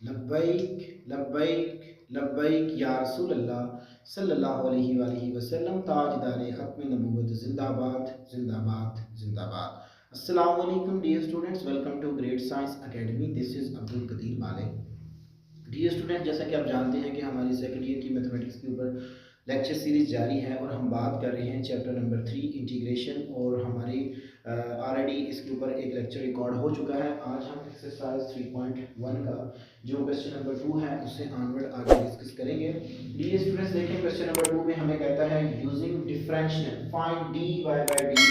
लब्बैक लब्बैक लब्बैक या रसूल अल्लाह सल्लल्लाहु अलैहि वसल्लम। ताजदार खत्म नबूवत जिंदाबाद जिंदाबाद जिंदाबाद। अस्सलाम वालेकुम dear students, welcome to great science academy. This is Abdul Qadeer Malik. Dear student, जैसा कि आप जानते हैं कि हमारी सेकेंड ईयर की मैथमेटिक्स के ऊपर लेक्चर सीरीज जारी है और हम बात कर रहे हैं चैप्टर नंबर 3 इंटीग्रेशन। और हमारी ऑलरेडी इसके ऊपर एक लेक्चर रिकॉर्ड हो चुका है। आज हम एक्सरसाइज 3.1 का जो क्वेश्चन नंबर 2 है उससे ऑनवर्ड आगे डिस्कस करेंगे। डियर स्टूडेंट्स, देखें क्वेश्चन नंबर 2 में हमें कहता है using differential find dy by dx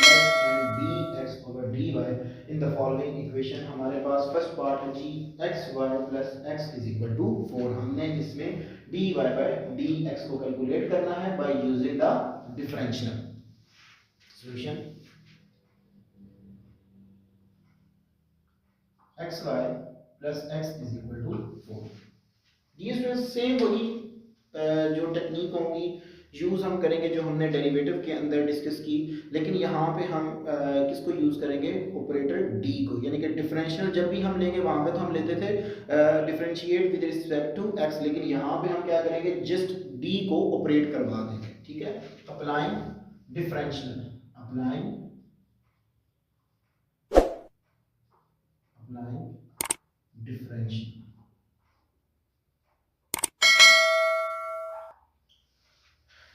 and dx over dy in the following equation. हमारे पास फर्स्ट पार्ट है जी x Y plus x is equal to 4। हमने इसमें dy by dx को कैलकुलेट करना है by using the differential solution. X Y plus x is equal to 4। ये स्टूडेंट्स सेम वही जो टेक्निक होंगी यूज़ हम करेंगे जो हमने डेरिवेटिव के अंदर डिस्कस की, लेकिन यहाँ पे हम किसको यूज़ करेंगे? ऑपरेटर डी को, यानी कि डिफरेंशियल जब भी हम लेंगे वहाँ पे तो हम लेते थे differentiate with respect to X, लेकिन यहाँ पे हम क्या करेंगे? जस्ट डी को ऑपरेट करवा देंगे। ठीक है, applying differential, applying differential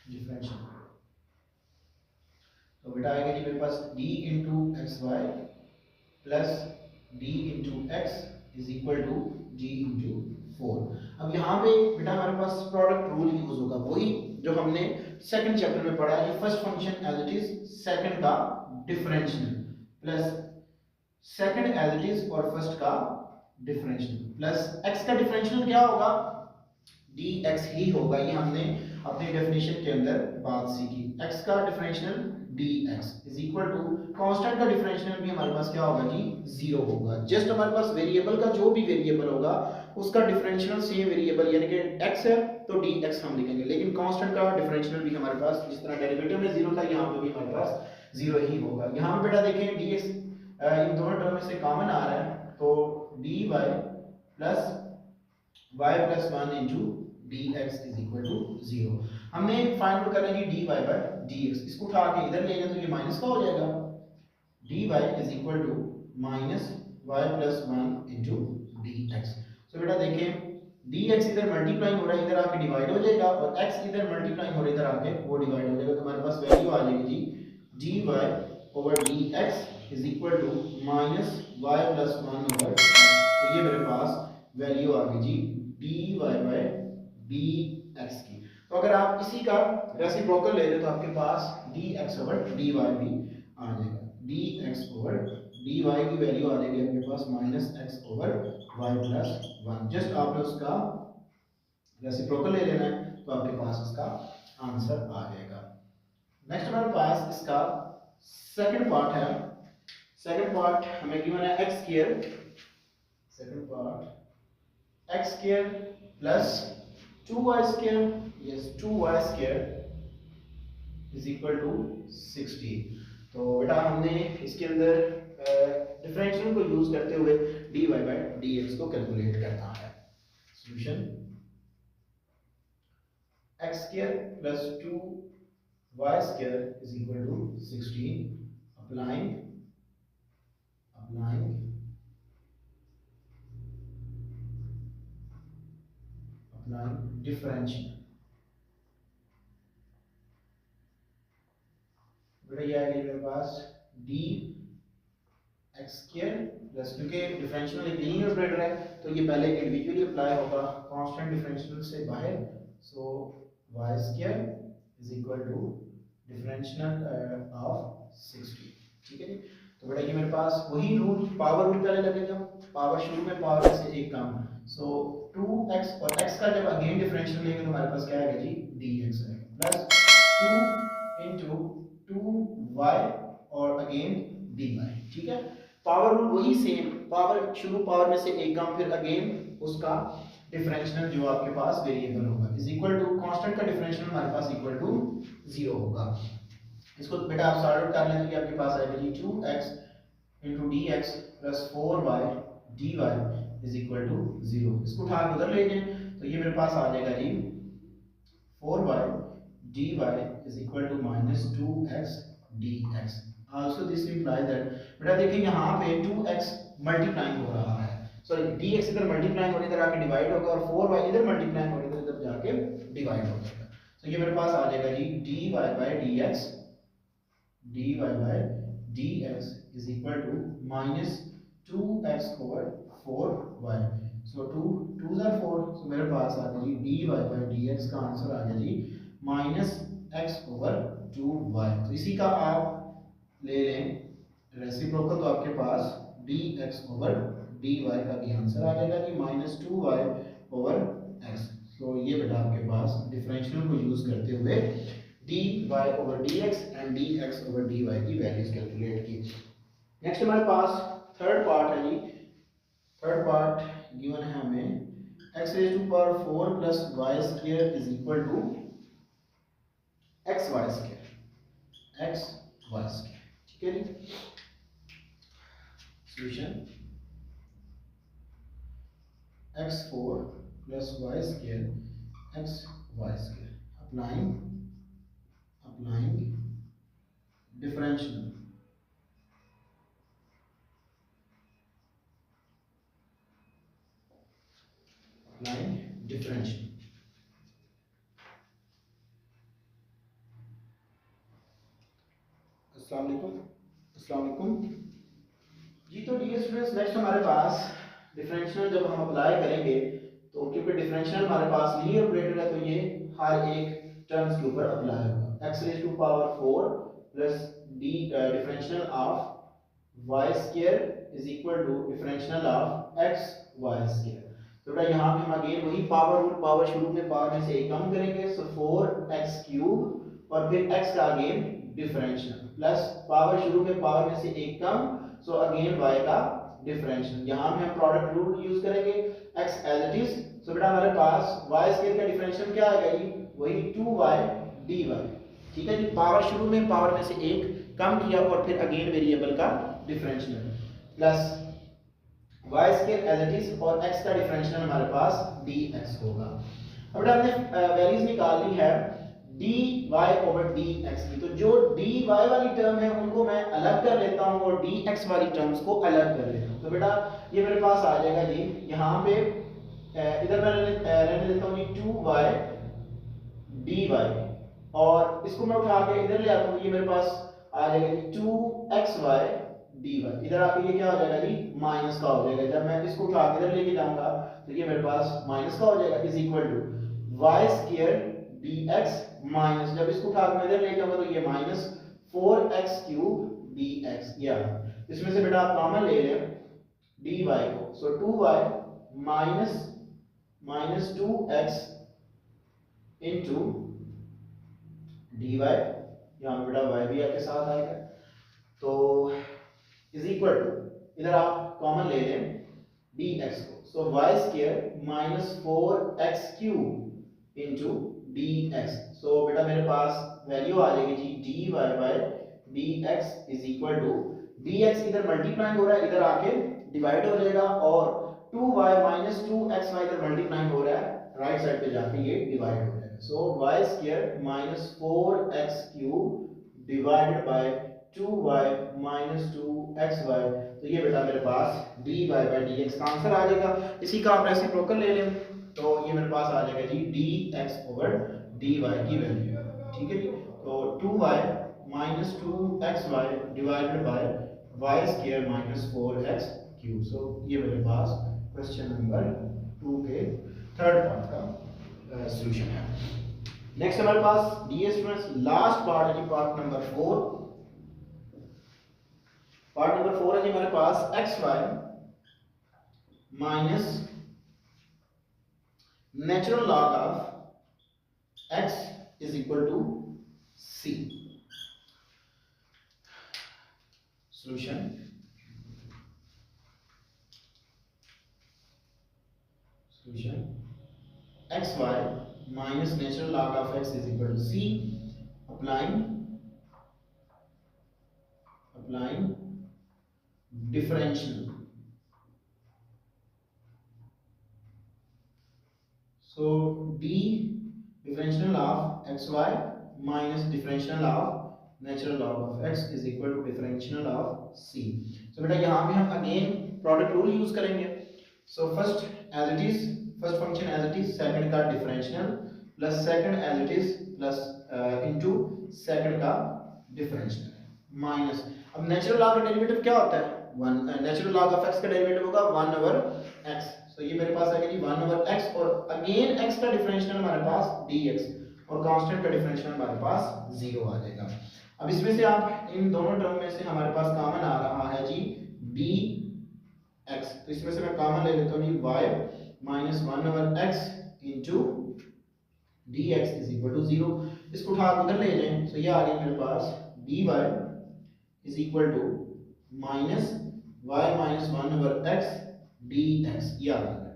differential. तो बेटा आएगा जी मेरे पास d into x Y plus D into X is equal to d into 4। अब यहाँ पे बेटा हमारे पास प्रोडक्ट रूल यूज होगा, वही जो हमने सेकंड चैप्टर में पढ़ा है। First function as it is, second का differential plus second as it is और फर्स्ट का डिफरेंशियल प्लस एक्स का डिफरेंशियल क्या होगा? dx ही होगा। ये हमने अपनी डेफिनेशन के अंदर बात सीखी। x का differential dx is equal to constant का डिफरेंशियल भी हमारे पास क्या होगा जी? 0 होगा। जस्ट हमारे पास वेरिएबल का जो भी वेरिएबल होगा उसका डिफरेंशियल सेम वेरिएबल यानी कि x है तो dx हम लिखेंगे, लेकिन कांस्टेंट का डिफरेंशियल भी हमारे पास जिस तरह डेरिवेटिव में 0 था यहाँ पे भी हमारे पास 0 ही होगा। यहाँ पे बेटा देखें dx इन दोनों टर्म में से कॉमन आ रहा है तो dy plus y plus 1 into dx is equal to 0। हमने फाइंड आउट करना है dy बाय dx, इसको उठा के इधर ले जाए तो ये माइनस का हो जाएगा। dy is equal to minus y plus 1 into dx। So बेटा देखें dx इधर मल्टीप्लाई हो रहा है, इधर आके डिवाइड हो जाएगा, और x इधर मल्टीप्लाई हो रहा है, इधर आके वो डिवाइड हो जाएगा। तो हमारे पास वैल्यू आ जाएगी जी dy over dx is equal to minus y plus 1 over x। तो ये मेरे पास वैल्यू आ गई जी dy बाय dx की। तो अगर आप इसी का रेसिप्रोकल ले रहे तो आपके पास dx ओवर dy भी आ जाएगा। dx ओवर dy की वैल्यू आ जाएगी आपके पास minus x over y plus 1। Just आपने उसका रेसिप्रोकल ले लेना है तो आपके पास इसका आंसर आ जाएगा। नेक्स्ट हमारे पास इसका सेकंड पार्ट है। सेकंड पार्ट हमें गिवन है x square, second part x square plus 2y square, yes 2y square is equal to 60। तो बेटा हमने इसके अंदर डिफरेंशियल को यूज करते हुए dy बाय dx को कैलकुलेट करना है। Solution x square plus 2y square is equal to 16। Applying differential. बेटा ये आएगा मेरे पास डी एक्स स्क्वायर प्लस, क्योंकि डिफरेंशियल एक लीनियर ऑपरेटर है तो ये पहले इंडिविजुअली अप्लाई होगा कांस्टेंट डिफरेंशियल से बाहर। So y square is equal to differential of 60। ठीक है जी। तो बेटा ये मेरे पास वही रूल, पावर रूल पहले लगेगा, पावर शुरू में पावर से एक कम। सो 2x और x का जब अगेन डिफरेंशियल लेंगे तो हमारे पास क्या आएगा जी? dx आएगा प्लस 2 इंटू 2y और अगेन dy। ठीक है, पावर रूल वही सेम, पावर शुरू पावर में से एक कम, फिर अगेन उसका डिफरेंशियल जो आपके पास वेरिएबल होगा इज इक्वल टू कांस्टेंट का डिफरेंशियल हमारे पास इक्वल टू 0 होगा। इसको बेटा आप सॉल्व आउट कर लें तो आपके पास आएगा जी 2x into dx plus 4y dy is equal to 0। इसको उठा के उधर ले जाएं तो ये मेरे पास आ जाएगा जी 4y dy is equal to minus 2x dx। Also this implies that, बेटा देखिए यहाँ पे 2x मल्टीप्लाइंग हो रहा है, सॉरी dx इधर मल्टीप्लाइंग होने इधर आके डिवाइड होगा और 4y इधर मल्टीप्लाइंग होने इधर जाके डिवाइड हो जाएगा। तो ये मेरे पास आ जाएगा जी dy by dx is equal to minus 2x over 4y। so 2 are 4, so मेरे पास आ गया जी dy by dx का आंसर आ गया जी minus x over 2y। तो इसी का आप ले लें रेसिप्रोकल तो आपके पास dx over dy का भी आंसर आ जाएगा जी minus 2y over x। तो ये बेटा आपके पास डिफरेंशियल को यूज करते हुए dy over dx and dx over dy की वैल्यूज कैलकुलेट की। नेक्स्ट हमारे पास थर्ड पार्ट है जी। थर्ड पार्ट गिवन है हमें x raised to power 4 plus y square is equal to xy square, xy square। ठीक है जी। Solution x4 plus y square xy square, applying differential differential। अस्सलाम वालेकुम जी। तो डियर स्टूडेंट्स नेक्स्ट हमारे पास डिफरेंशियल जब हम अप्लाई करेंगे तो क्योंकि डिफरेंशियल हमारे पास लीनियर ऑपरेटर है तो ये हर एक टर्म्स के ऊपर अप्लाई होगा। x raise to power 4 plus D differential of y square is equal to differential of x y square. तो बेटा यहाँ पे हम अगेन वही पावर रूल, पावर शुरू में पावर में से एक कम करेंगे, सो 4x क्यूब और फिर x का अगेन डिफरेंशियल प्लस पावर शुरू में पावर में से एक कम, सो अगेन y का डिफरेंशियल। यहाँ पे हम प्रोडक्ट रूल यूज करेंगे x एज इट इज। सो बेटा हमारे पास y स्क्वायर का डिफरेंशियल क्या आएगा जी, वही 2y dy। ठीक है जी, पावर शुरू में पावर में से एक कम किया और फिर अगेन वेरिएबल का differential plus y square as it is और x का डिफरेंशियल हमारे पास dx होगा। अब बेटा हमने वैल्यूज निकालनी है dy over dx की, तो जो dy वाली टर्म है उनको मैं अलग कर लेता हूं और dx वाली टर्म्स को अलग कर लेता हूं। तो बेटा ये मेरे पास आ जाएगा जी, यहाँ पे इधर मैं रहने देता हूं जी 2y dy और इसको मैं उठा के इधर ले आता हूं, ये मेरे पास आ जाएगा जी 2xy dy। इधर आके ये क्या हो जाएगा जी, माइनस का हो जाएगा। जब मैं इसको उठा के इधर लेके जाऊंगा तो ये मेरे पास माइनस का हो जाएगा is equal to y square dx minus, जब इसको उठा के इधर ले जाऊंगा तो ये माइनस 4x क्यूब dx। या इसमें से बेटा आप कॉमन ले लें dy को, सो 2y minus 2x into dy, यहाँ बेटा y भी आपके साथ आएगा, तो इज इक्वल टू इधर आप कॉमन ले लें dx को, so y square minus 4x cube into dx। So बेटा मेरे पास वैल्यू आ जाएगी जी dy by dx is equal to dx इधर मल्टीप्लाइंग हो रहा है इधर आके डिवाइड हो जाएगा और 2y माइनस 2xy इधर मल्टीप्लाइंग हो रहा है राइट साइड पे जाके ये डिवाइड हो जाएगा। सो y square minus 4x cube divided by 2y minus 2xy। तो ये बेटा मेरे पास dy बाय dx का आंसर आ जाएगा। इसी का आप रेसिप्रोकल ले लें तो ये मेरे पास आ जाएगा जी dx ओवर dy की वैल्यू। ठीक है जी, तो 2y minus 2xy divided by y square minus 4x cube. So ये मेरे पास क्वेश्चन नंबर 2 के थर्ड पार्ट का सॉल्यूशन है। नेक्स्ट हमारे पास डियर स्टूडेंट्स लास्ट पार्ट है जी, पार्ट नंबर 4। पार्ट नंबर 4 है जी हमारे पास xy minus natural log of x is equal to c। Solution xy minus natural log of x is equal to c, applying differential so d differential of x Y minus differential of natural log of x is equal to differential of c. So बेटा यहाँ पे हम again product rule use करेंगे। So first as it is, first function as it is, second का differential plus second as it is plus into second का differential minus, अब natural log का derivative क्या होता है, one, natural log of x का derivative होगा 1 over x. सो ये मेरे पास आएगा जी 1 ओवर एक्स और अगेन एक्स का डिफरेंशियल हमारे पास dx और कांस्टेंट का डिफरेंशियल हमारे पास 0 आ जाएगा। अब इसमें से आप इन दोनों टर्म में से हमारे पास कॉमन आ रहा है जी dx, तो इसमें से मैं कॉमन ले लेता हूं जी y minus 1 over x into dx is equal to 0। इसको उठा के उधर ले जाएं, सो ये आ गया मेरे पास dy is equal to minus y minus 1 over x dx, ये आ गया।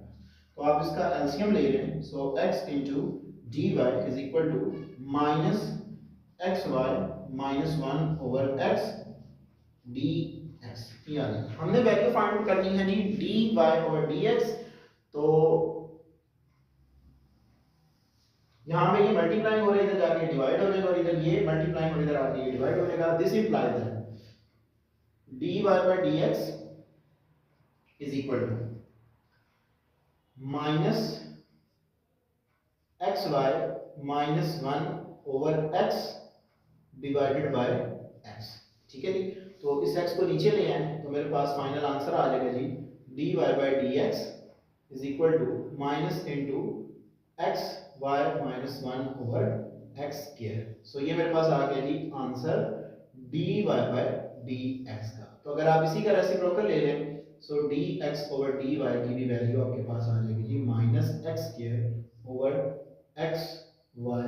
तो आप इसका एलसीएम ले रहे हैं, so x into dy is equal to minus X Y minus 1 over x dx, ये आ गया। हमने वैल्यू फाइंड आउट करनी है जी dy ओवर dx, तो यहाँ पे ये मल्टीप्लाई हो रहा है, इधर जाके डिवाइड हो जाएगा और इधर ये मल्टीप्लाई हो इधर आके ये डिवाइड हो जाएगा। This implies that dy by dx is equal to minus X Y minus 1 over x divided by x, ठीक है जी। तो इस x को नीचे ले आए तो मेरे पास फाइनल आंसर आ जाएगा जी dy by dx is equal to minus into x Y minus 1 over x square. So ये मेरे पास आ गया जी आंसर dy by dx का। तो अगर आप इसी का रेसिप्रोकल ले लें, सो dx ओवर dy की भी वैल्यू आपके पास आ जाएगी जी minus x square over x Y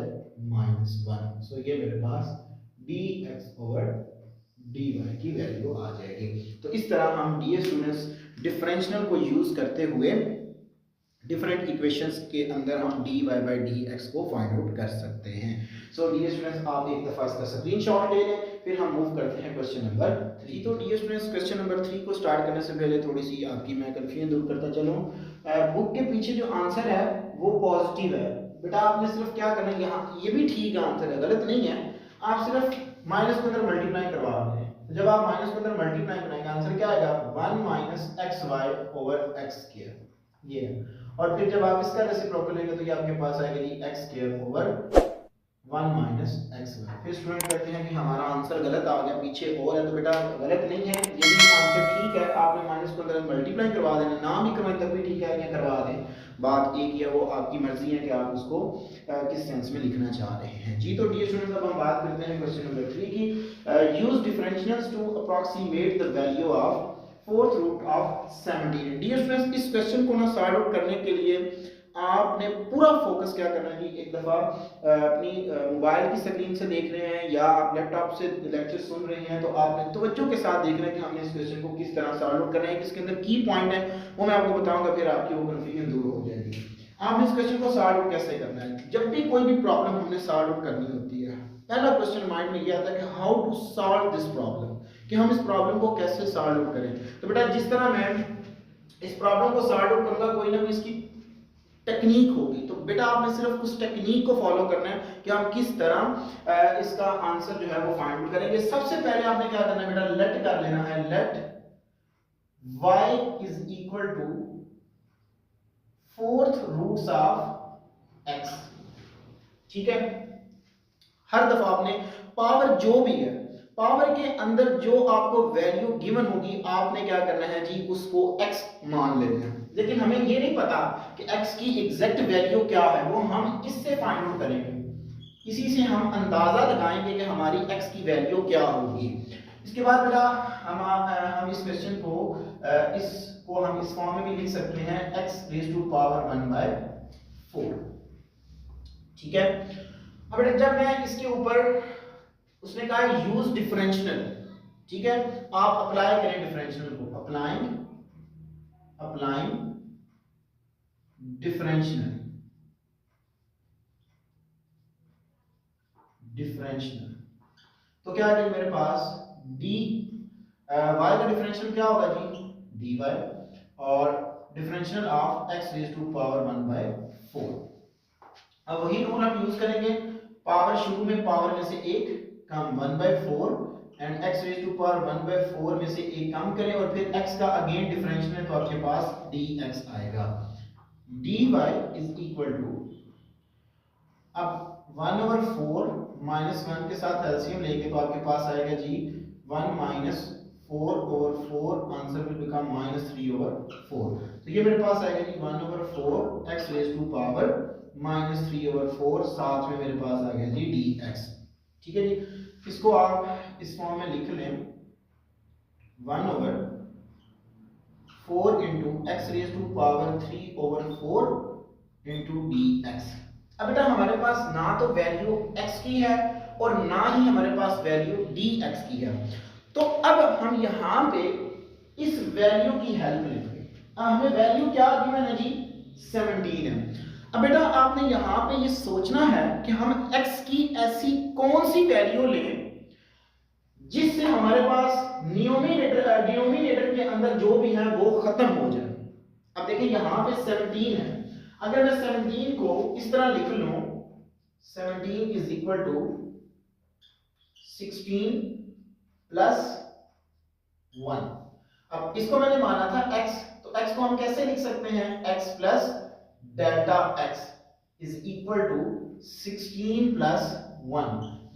minus 1। So ये मेरे पास dx ओवर dy की वैल्यू आ जाएगी। तो इस तरह हम डियर स्टूडेंट्स डिफरेंशियल को यूज करते हुए डिफरेंट इक्वेशंस के अंदर हम dy by dx को फाइंड आउट कर सकते हैं। सो डियर स्टूडेंट्स आप एक दफा इसका स्क्रीनशॉट ले लें, फिर हम मूव करते हैं क्वेश्चन नंबर 3। तो डियर स्टूडेंट्स क्वेश्चन नंबर 3 को स्टार्ट करने से पहले थोड़ी सी आपकी मैं कंफ्यूजन दूर करता चलूं। बुक के पीछे जो आंसर है वो पॉजिटिव है, बेटा आपने सिर्फ क्या करना है, यहाँ ये भी ठीक आंसर है, गलत नहीं है, आप सिर्फ माइनस के अंदर मल्टीप्लाई करवा रहे हैं। तो जब आप माइनस के अंदर मल्टीप्लाई कराएंगे आंसर क्या आएगा 1 minus X Y over X square, ये है। और फिर जब आप इसका रेसिप्रोकल लेंगे तो ये आपके पास आएगा जी x square over 1 minus X Y. फिर स्टूडेंट कहते हैं कि हमारा आंसर गलत आ गया, पीछे और है, तो बेटा गलत नहीं है, ये भी आंसर ठीक है। आपने माइनस को अंदर मल्टीप्लाई करवा देना, ना भी करवाएं तब भी ठीक है, या करवा दें, बात एक ही है, वो आपकी मर्जी है कि आप उसको किस सेंस में लिखना चाह रहे हैं जी। तो डियर स्टूडेंट्स अब हम बात करते हैं क्वेश्चन नंबर 3 की। Use differentials to approximate the value of fourth root of 17। Dear students इस क्वेश्चन को ना सॉल्व आउट करने के लिए आपने पूरा फोकस क्या करना है कि एक दफा अपनी मोबाइल की स्क्रीन से देख रहे हैं या आप लैपटॉप से लेक्चर सुन रहे हैं, तो आपने तवज्जो के साथ देखना है कि हमने इस क्वेश्चन को किस तरह सॉल्व आउट करना है, किसके अंदर की पॉइंट है वो मैं आपको बताऊंगा, फिर आपकी वो कंफ्यूजन दूर हो जाएगी। आपने इस क्वेश्चन को सॉल्व आउट कैसे करना है, जब भी कोई भी प्रॉब्लम हमने सॉल्व आउट करनी होती है, पहला क्वेश्चन माइंड में ये आता है कि how to solve this problem, कि हम इस प्रॉब्लम को कैसे सॉल्व आउट करें। तो बेटा जिस तरह मैं इस प्रॉब्लम को सॉल्व आउट करूंगा कोई ना कोई इसकी टेक्निक होगी, तो बेटा आपने सिर्फ उस टेक्निक को फॉलो करना है कि हम किस तरह इसका आंसर जो है वो फाइंड आउट करेंगे। सबसे पहले आपने क्या करना है बेटा, लेट कर लेना है, let y is equal to fourth roots of x, ठीक है। हर दफा आपने पावर जो भी है, पावर के अंदर जो आपको वैल्यू गिवन होगी आपने क्या करना है जी, उसको x मान लेना है। लेकिन हमें ये नहीं पता कि x की एग्जैक्ट वैल्यू क्या है, वो हम इससे फाइंड आउट करेंगे, इसी से हम अंदाजा लगाएंगे कि हमारी x की वैल्यू क्या होगी। इसके बाद बेटा हम इस क्वेश्चन को हम इस फॉर्म में भी लिख सकते हैं x रेज़ टू पावर 1/4, ठीक है। अब बेटा जब मैं इसके ऊपर, उसने कहा यूज डिफरेंशियल, ठीक है, आप अप्लाई करें डिफरेंशियल को, अप्लाइंग डिफरेंशियल, तो क्या है मेरे पास डी y का डिफरेंशियल क्या होगा जी dy और differential of x raise to power 1/4। अब वही रूल हम यूज करेंगे, पावर शुरू में पावर में से एक कम 1/4 and x raise to power 1/4 में से एक कम करें और फिर x का अगेन डिफरेंशियल है तो आपके पास dx आएगा। dy इज इक्वल टू, अब 1/4 -1 के साथ एलसीएम लेंगे तो आपके पास आएगा जी 1 - 4/4, आंसर विल बिकम -3/4। तो ये मेरे पास आएगा जी 1/4 x रेज टू पावर -3/4, साथ में मेरे पास आ गया जी dx। ठीक है जी, इसको आप इस फॉर्म में लिख लें 1/4 into x raise to power 3/4 into dx। अब बेटा हमारे पास ना तो वैल्यू x की है और ना ही हमारे पास वैल्यू dx की है, तो अब हम यहां पे इस वैल्यू की हेल्प लेंगे। अब हमें वैल्यू क्या गिवन है जी 17 है। अब बेटा आपने यहां पे ये सोचना है कि हम x की ऐसी कौन सी वैल्यू लें जिससे हमारे पास डिनोमिनेटर के अंदर जो भी है वो खत्म हो जाए। अब देखिए यहां पे 17 है, अगर मैं 17 को इस तरह लिख लूं 17 इज इक्वल टू 16 प्लस 1। अब इसको मैंने माना था x, तो x को हम कैसे लिख सकते हैं, x plus delta x is equal to 16 plus 1।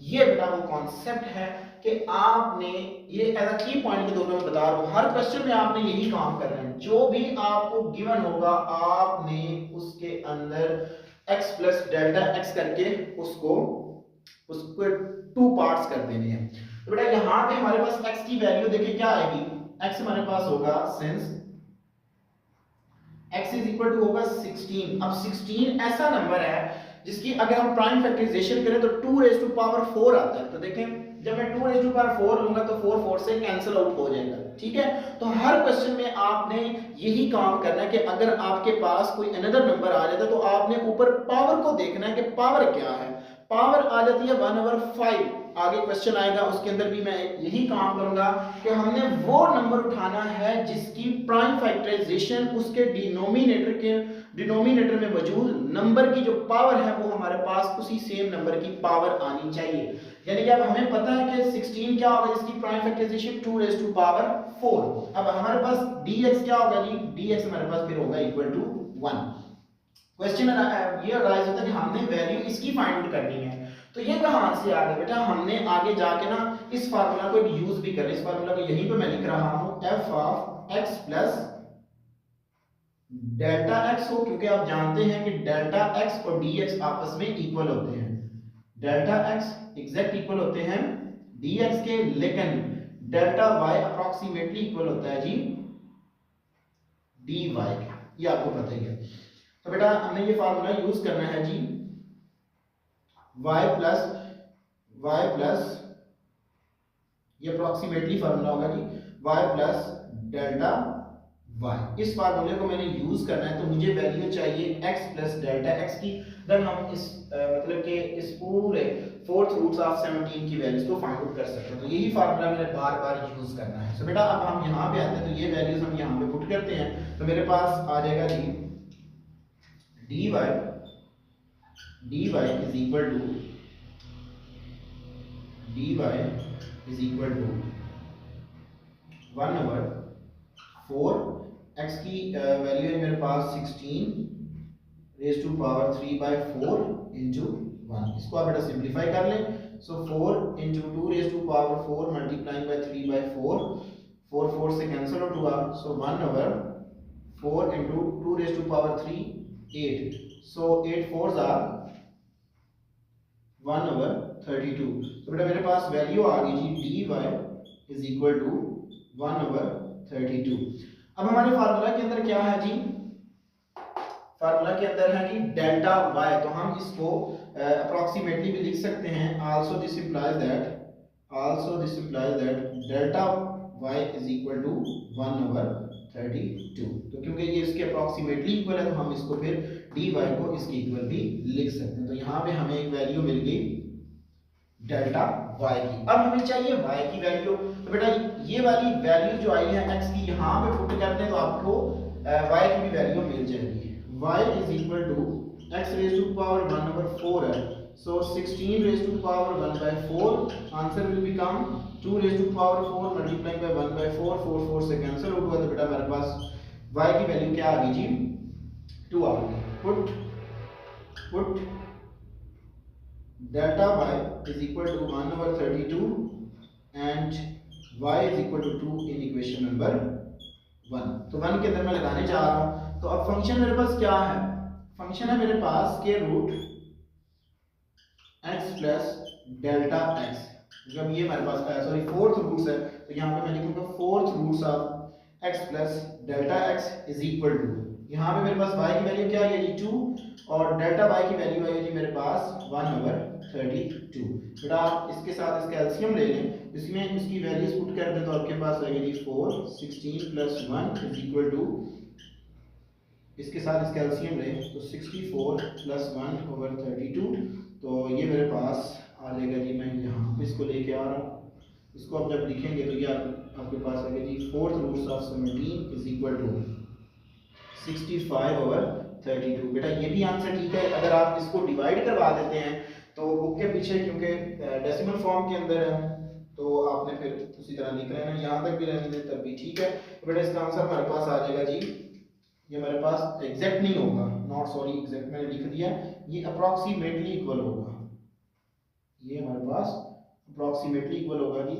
ये बेटा वो कॉन्सेप्ट है कि आपने ये एज अ की पॉइंट के तौर पे मैं बता रहा हूं, हर क्वेश्चन में आपने यही काम करना है। जो भी आपको गिवन होगा आपने उसके अंदर x प्लस डेल्टा x करके उसको टू पार्ट्स कर देने हैं। तो बेटा यहां पे हमारे पास x की वैल्यू देखिए क्या आएगी, x हमारे पास होगा since x is equal to होगा 16। अब 16 ऐसा नंबर है जिसकी अगर हम प्राइम फैक्टराइजेशन करें तो 2 रेज़ टू पावर 4 आता है। तो देखें जब मैं 2 रेज़ टू पावर 4 लूंगा तो 4 4 से कैंसिल आउट हो जाएगा। ठीक है, तो हर क्वेश्चन में आपने यही काम करना है कि अगर आपके पास कोई अनदर नंबर आ जाता है तो आपने ऊपर पावर को देखना है कि पावर क्या है। पावर आ जाती है 1/5, आगे क्वेश्चन आएगा उसके अंदर भी मैं यही काम करूंगा कि हमने वो नंबर उठाना है जिसकी प्राइम फैक्टराइजेशन उसके डिनोमिनेटर में मौजूद नंबर की जो पावर है वो हमारे पास उसी सेम नंबर की पावर आनी चाहिए। यानी कि अब हमें पता है कि 16 क्या होगा, इसकी prime factorization 2 raise to power 4। अब हमारे पास dx क्या होगा जी, dx हमारे पास फिर होगा इक्वल टू 1। क्वेश्चन ये अराइज होता है कि हमने वैल्यू इसकी फाइंड आउट करनी है। तो ये कहां से आ गया बेटा, हमने आगे जाके ना इस फार्मूला को यूज भी करना है। इस फार्मूला को यहीं पे मैं लिख रहा हूं f of x plus delta x हो, क्योंकि आप जानते हैं कि डेल्टा x और dx आपस में इक्वल होते हैं। डेल्टा x एग्जैक्ट इक्वल होते हैं dx के, लेकिन डेल्टा y अप्रोक्सीमेटली इक्वल होता है जी dy के, ये आपको पता ही है। तो बेटा हमें ये फार्मूला यूज करना है जी y प्लस ये अप्रोक्सीमेटली फार्मूला होगा जी y प्लस डेल्टा y। इस फार्मूले को मैंने यूज करना है, तो मुझे वैल्यू चाहिए x प्लस डेल्टा x की। देन हम इस मतलब कि इस पूरे 4th रूट्स ऑफ 17 की वैल्यूज को फाइंड आउट कर सकते हैं। तो यही फार्मूला मैंने बार बार यूज करना है। सो बेटा अब हम यहाँ पे आते हैं, तो ये वैल्यूज हम यहाँ पे पुट करते हैं, तो मेरे पास आ जाएगा जी dy is equal to is equal to 1/4 x की वैल्यू है मेरे पास 16 रेज़ टू पावर 3/4 into 1। इसको आप बेटा सिंप्लीफाई कर लें। So 4 into 2 raise to power 4 multiplying by 3/4, 4 4 से कैंसिल आउट हुआ। So 1/4 into 2 raise to power 3 8। So 8 4s are 1/32। तो बेटा मेरे पास वैल्यू आ गई जी dy इज इक्वल टू 1/32। अब हमारे फार्मूला के अंदर क्या है जी, फार्मूला के अंदर है कि डेल्टा y, तो हम इसको अप्रोक्सीमेटली भी लिख सकते हैं। Also this implies that delta y is equal to 1/32। तो क्योंकि ये इसके अप्रोक्सीमेटली इक्वल है तो हम इसको फिर dy को इसके इक्वल भी लिख सकते हैं। तो यहाँ पे हमें एक वैल्यू मिल गई डेल्टा y की। अब हमें चाहिए y की वैल्यू, तो बेटा ये वाली वैल्यू जो आई है x की यहाँ पे पुट करते हैं तो आपको y की भी वैल्यू मिल जाएगी। y is equal to x raise to power 1/4 है, so 16 raise to power 1/4, answer will become 2 raise to power 4 multiplying by 1/4, 4 4 से कैंसिल आउट हुआ, तो बेटा हमारे पास y की वैल्यू क्या आ गई जी 2 आ गई। Put delta y is equal to 1/32 and y is equal to 2 in equation number 1। तो 1 के अंदर मैं लगाने जा रहा हूं, तो अब फंक्शन मेरे पास क्या है, फंक्शन है मेरे पास square root x plus delta x, जब ये हमारे पास है सॉरी फोर्थ रूट्स है, तो यहाँ पे मैं लिखूंगा fourth roots of x plus delta x is equal to, यहाँ पे मेरे पास y की वैल्यू क्या है जी 2 और डेल्टा y की वैल्यू है जी मेरे पास 1/32। बेटा आप इसके साथ इसका एलसीएम ले लें, इसमें इसकी वैल्यूज पुट कर दें तो आपके पास आएगा जी 4 16 + 1 इज इक्वल टू, इसके साथ इसका एलसीएम लें तो 64 + 1/32, तो ये मेरे पास आ जाएगा जी, मैं यहाँ पे इसको लेके आ रहा हूँ, इसको आप जब लिखेंगे तो ये आपके पास आएगा जी 4 roots of 17 is equal to 65/32। बेटा ये भी आंसर ठीक है, अगर आप इसको डिवाइड करवा देते हैं तो बुक के पीछे क्योंकि डेसिमल फॉर्म के अंदर है तो आपने फिर उसी तरह लिख लेना, यहाँ तक भी रहने दें तब भी ठीक है। तो बेटा इसका आंसर हमारे पास आ जाएगा जी, ये हमारे पास एग्जैक्ट नहीं होगा, नॉट सॉरी एग्जैक्ट मैंने लिख दिया, ये अप्रॉक्सीमेटली इक्वल होगा, ये हमारे पास अप्रॉक्सीमेटली इक्वल होगा जी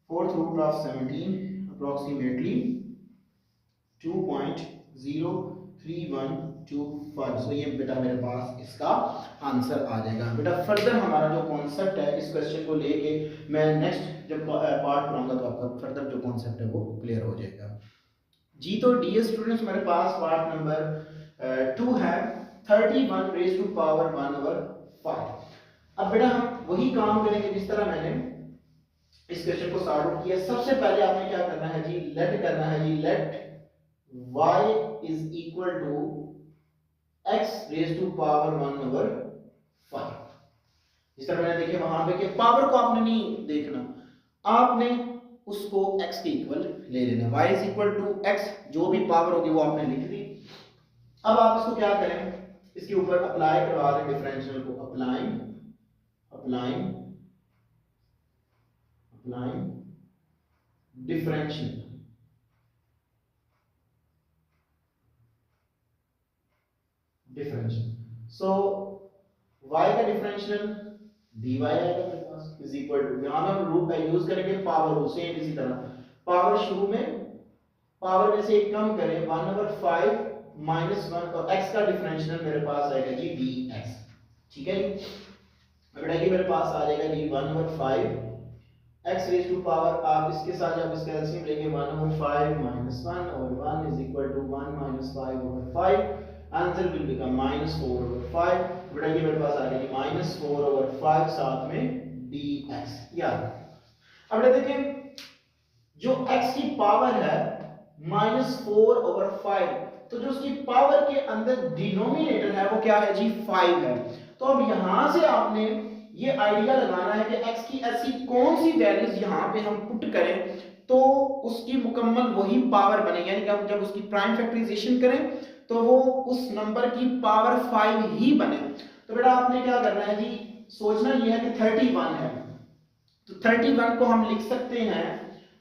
4th रूट ऑफ 17 अप्रॉक्सीमेटली 2.03125। सो ये बेटा मेरे पास इसका आंसर आ जाएगा। बेटा फर्दर हमारा जो कॉन्सेप्ट है इस क्वेश्चन को लेके मैं नेक्स्ट जब पार्ट पढ़ाऊंगा तो आपका फर्दर जो कॉन्सेप्ट है वो क्लियर हो जाएगा जी। तो डियर स्टूडेंट्स मेरे पास पार्ट नंबर 2 है 31 रेज़ टू पावर 1/5। अब बेटा हम वही काम करेंगे जिस तरह मैंने इस क्वेश्चन को सॉल्व आउट किया। सबसे पहले आपने क्या करना है जी, लेट करना है जी, late y is equal to x raised to power 1/5। जिस तरह मैंने देखे वहां पे कि पावर को आपने नहीं देखना, आपने उसको x के इक्वल ले लेना, y is equal to x, जो भी पावर होगी वो आपने लिख दी। अब आप इसको क्या करें, इसके ऊपर अप्लाई करवा दें डिफरेंशियल को, अप्लाइंग डिफरेंशियल। सो y का डिफरेंशियल dy आएगा मेरे पास इज इक्वल टू, यहां हम रूट का यूज करेंगे पावर को, सेम इसी तरह पावर शुरू में पावर में से एक कम करें 1/5 -1 और x का डिफरेंशियल मेरे पास आएगा जी dx। ठीक है जी, बेटा ये मेरे पास आ जाएगा जी 1/5 x रेज़ टू पावर, आप इसके साथ जब इसका एलसीएम लेंगे 1/5 -1 और 1 is equal to 1 - 5/5, answer will become -4/5। बेटा ये मेरे पास आ गया -4/5 साथ में dx। यार अब बेटा देखिए जो x की पावर है -4/5, तो जो उसकी पावर के अंदर डिनोमिनेटर है वो क्या है जी 5 है। तो अब यहां से आपने ये आइडिया लगाना है कि x की ऐसी कौन सी वैल्यूज यहां पे हम पुट करें तो उसकी मुकम्मल वही पावर बने, यानी कि हम जब उसकी प्राइम फैक्टराइजेशन करें तो वो उस नंबर की पावर 5 ही बने। तो बेटा आपने क्या करना है जी, सोचना ये है कि 31 है, तो 31 को हम लिख सकते हैं,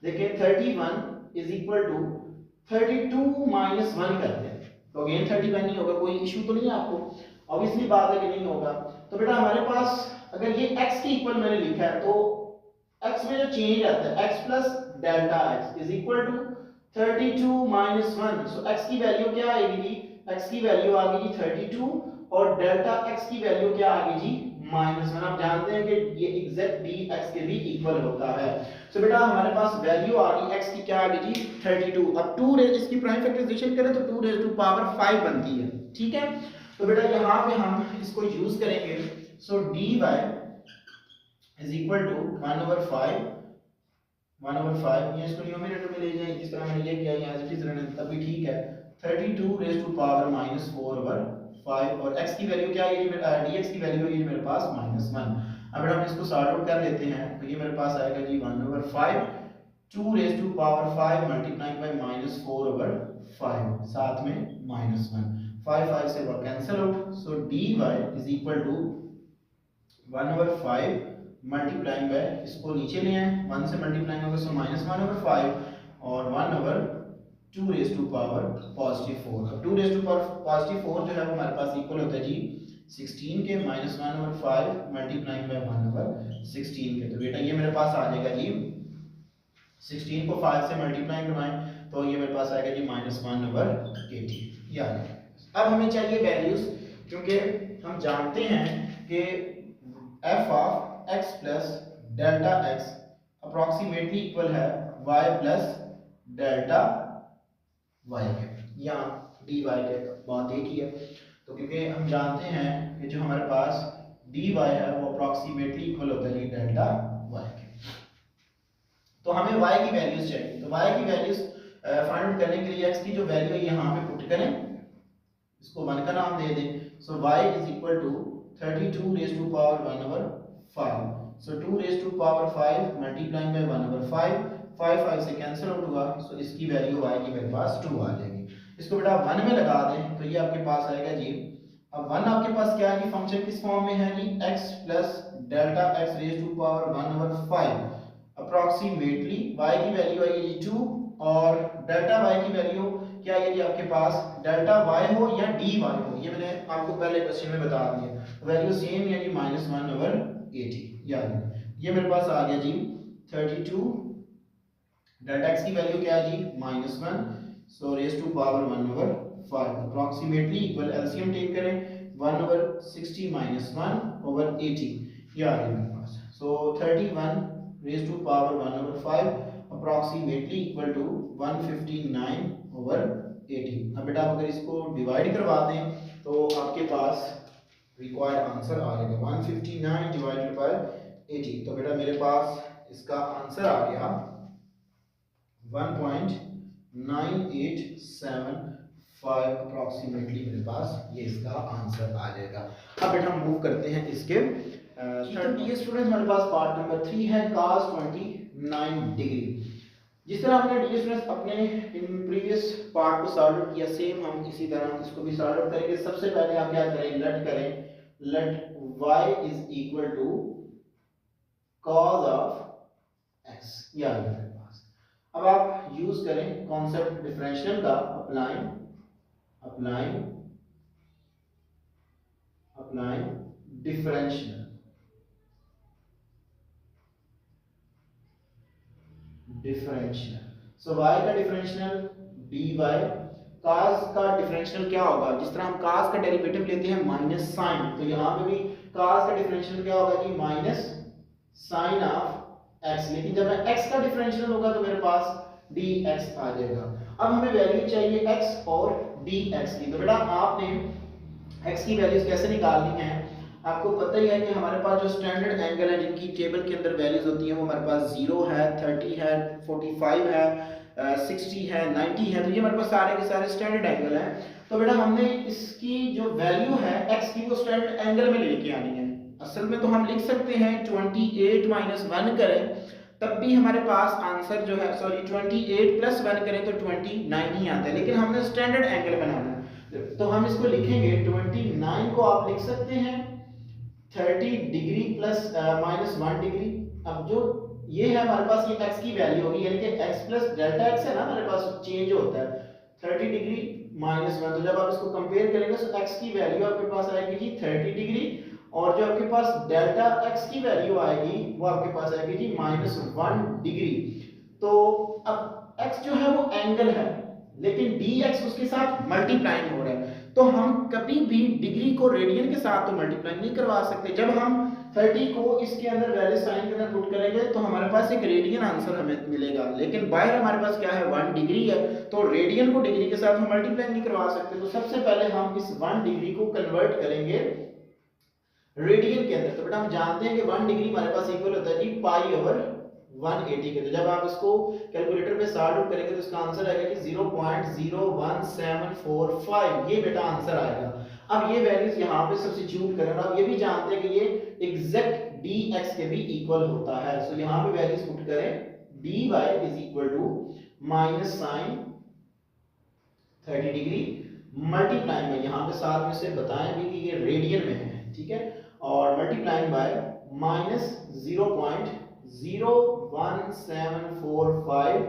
देखिए 31 इज इक्वल टू 32 - 1 करते हैं, तो अगेन 31 नहीं होगा, कोई इशू तो नहीं है आपको, ऑब्वियसली बात है कि नहीं होगा। तो बेटा हमारे पास अगर ये x के इक्वल मैंने लिखा है तो x में जो चेंज आता है x plus delta x is equal to 32 - 1। So x की वैल्यू क्या आएगी जी, x की वैल्यू आ गई जी 32 और डेल्टा x की वैल्यू क्या आ गई जी -1। आप जानते हैं कि ये एग्जैक्ट dx के भी इक्वल होता है। सो बेटा हमारे पास वैल्यू आ गई x की क्या आ गई जी 32। अब 2 रेज़ इसकी प्राइम फैक्टराइजेशन करें तो 2 रेज़ टू पावर 5 बनती है। ठीक है, तो बेटा यहाँ पे हम इसको यूज करेंगे, सो dy इज इक्वल टू 1/5 ये इसको न्यूमरेटर में ले जाए, जिस तरह मैंने ये किया यहाँ एज इट इज रहने तब भी ठीक है, 32 रेज़ टू पावर -4/5 और x की वैल्यू क्या है, dx की वैल्यू है ये मेरे पास -1। अब हम इसको सॉर्ट आउट कर लेते हैं तो ये मेरे पास आएगा जी 1/5 2 raise to power 5 multiplying by -4/5 साथ में -1। 5 से वो cancel out, so dy is equal to 1/5 multiplying by, इसको नीचे ले आए, 1 से मल्टीप्लाइंग होगा सो -1/5 और 1/2 रेज़ टू पावर +4। अब 2 रेज़ टू पावर +4 जो है वो हमारे पास इक्वल होता है जी 16 के, -1/5 मल्टीप्लाइंग बाय 1/16 के। तो बेटा ये मेरे पास आ जाएगा जी 16 को 5 से मल्टीप्लाई करवाएं तो ये मेरे पास आएगा जी -1/80। ये आ गया। अब हमें चाहिए वैल्यूज, क्योंकि हम जानते हैं कि f of x plus delta x approximately equal है y प्लस डेल्टा y के, या dy के बात एक ही है। तो क्योंकि हम जानते हैं कि जो हमारे पास dy है वो अप्रोक्सीमेटली इक्वल होता है जी डेल्टा y के, तो हमें y की वैल्यूज चाहिए। तो y की वैल्यूज फाइंड आउट करने के लिए x की जो वैल्यू है यहाँ पे पुट करें, इसको 1 का नाम दे दें। So y is equal to 32 raise to power 1/5, so 2 raise to power 5 multiplying by 1/5, 5 से कैंसिल आउट हुआ, सो इसकी वैल्यू y की मेरे पास 2 आ जाएगी। इसको बेटा 1 में लगा दें तो ये आपके पास आएगा जी, अब 1 आपके पास क्या है, फंक्शन किस फॉर्म में है जी, x plus delta x raise to power 1/5 approximately y की वैल्यू आएगी जी 2 और डेल्टा y की वैल्यू क्या है जी आपके पास, डेल्टा y हो या dy हो, ये मैंने आपको पहले क्वेश्चन में बता दिया, वैल्यू सेम है जी -1/80। ये मेरे पास आ गया जी 32, डेल्टा x की वैल्यू क्या है जी -1, so raise to power 1/5 approximately equal, LCM take करें 1/60 -1/80, ये आ गया मेरे पास। So 31 raise to power 1/5 approximately equal to 159/80। अब बेटा अगर इसको डिवाइड करवा दें तो आपके पास रिक्वायर्ड आंसर आ जाएगा 159 डिवाइडेड बाय 80। तो बेटा मेरे पास इसका आंसर आ गया 1.9875 अप्रोक्सीमेटली, मेरे पास ये इसका आंसर आ जाएगा। अब बेटा हम मूव करते हैं इसके डियर स्टूडेंट्स, हमारे पास पार्ट नंबर 3 है cos 29 डिग्री। जिस तरह हमने डियर स्टूडेंट्स अपने इन प्रीवियस पार्ट को सॉल्व आउट किया, सेम हम इसी तरह इसको भी सॉल्व आउट करेंगे। सबसे पहले आप क्या करें, let y is equal to cos of x, ये आ गया मेरे पास। अब आप यूज करें कॉन्सेप्ट डिफरेंशियल का, अप्लाइंग डिफरेंशियल सो y का डिफरेंशियल dy, cos का डिफरेंशियल क्या होगा, जिस तरह हम cos का डेरिवेटिव लेते हैं माइनस साइन, तो यहाँ पे भी cos का डिफरेंशियल क्या होगा जी माइनस साइन ऑफ x, लेकिन जब x का डिफरेंशियल होगा तो मेरे पास dx आ जाएगा। अब हमें वैल्यू चाहिए x और dx की, तो बेटा आपने x की वैल्यूज कैसे निकालनी है, आपको पता ही है कि हमारे पास जो स्टैंडर्ड एंगल है जिनकी टेबल के अंदर वैल्यूज होती हैं वो हमारे पास 0 है, 30 है, 45 है, 60 है, 90 है, तो ये हमारे पास सारे के सारे स्टैंडर्ड एंगल हैं। तो बेटा हमने इसकी जो वैल्यू है x की वो स्टैंडर्ड एंगल में लेके आनी है। असल में तो हम लिख सकते हैं 28 - 1 करें तब भी हमारे पास आंसर जो है, सॉरी 28 + 1 करें तो 29 ही आता है, लेकिन हमने स्टैंडर्ड एंगल बनाना है तो हम इसको लिखेंगे 29 को आप लिख सकते हैं 30 डिग्री प्लस -1 डिग्री। अब जो ये है हमारे पास ये x की वैल्यू होगी, यानी कि x प्लस डेल्टा x है ना हमारे पास चेंज होता है 30 डिग्री -1, तो जब आप इसको कंपेयर करेंगे तो x की वैल्यू आपके पास आएगी जी 30 डिग्री और जो आपके पास डेल्टा x की वैल्यू आएगी वो आपके पास आएगी जी -1 डिग्री। तो अब x जो है वो एंगल है लेकिन dx उसके साथ मल्टीप्लाइंग हो रहा है, तो हम कभी भी डिग्री को रेडियन के साथ तो मल्टीप्लाई नहीं करवा सकते। जब हम 30 को इसके अंदर वैल्यू साइन के अंदर पुट करेंगे तो हमारे पास एक रेडियन आंसर हमें मिलेगा, लेकिन बाहर हमारे पास क्या है 1 डिग्री है, तो रेडियन को डिग्री के साथ हम मल्टीप्लाई नहीं करवा सकते। तो सबसे पहले हम इस 1 डिग्री को कन्वर्ट करेंगे रेडियन के अंदर। तो बेटा हम जानते हैं कि 1 डिग्री हमारे पास इक्वल होता है जी π/180 के, तो जब आप इसको कैलकुलेटर पे सॉल्व आउट करेंगे तो इसका आंसर आएगा कि 0.01745, ये बेटा आंसर आएगा। अब ये वैल्यूज यहाँ पे सब्स्टिट्यूट करें, आप ये भी जानते हैं कि ये एग्जैक्ट dx के भी इक्वल होता है, सो यहाँ पे वैल्यूज पुट करें dy is equal to minus sine 30 degree multiplying by, यहाँ पे साथ में से बताएं भी कि ये रेडियन में है, ठीक है, और मल्टीप्लाइंग बाय माइनस 0.01745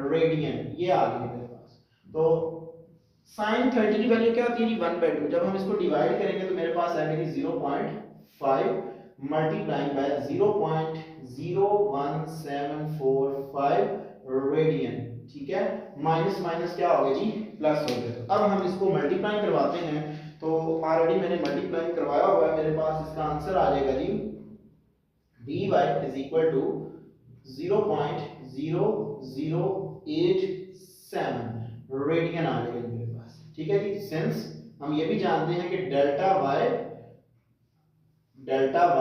रेडियन, ये आ गई मेरे पास। तो साइन 30 की वैल्यू क्या होती है जी 1/2, जब हम इसको डिवाइड करेंगे तो मेरे पास आएगा जी 0.5 मल्टीप्लाइंग बाय 0.01745 रेडियन, ठीक है, माइनस माइनस क्या हो गया जी प्लस हो गया। तो अब हम इसको मल्टीप्लाई करवाते हैं, तो ऑलरेडी मैंने मल्टीप्लाई करवाया हुआ है, मेरे पास इसका आंसर आ जाएगा जी dy is equal to 0.0087 radian आ जाएगा मेरे पास, ठीक है जी। सिंस हम ये भी जानते हैं कि डेल्टा y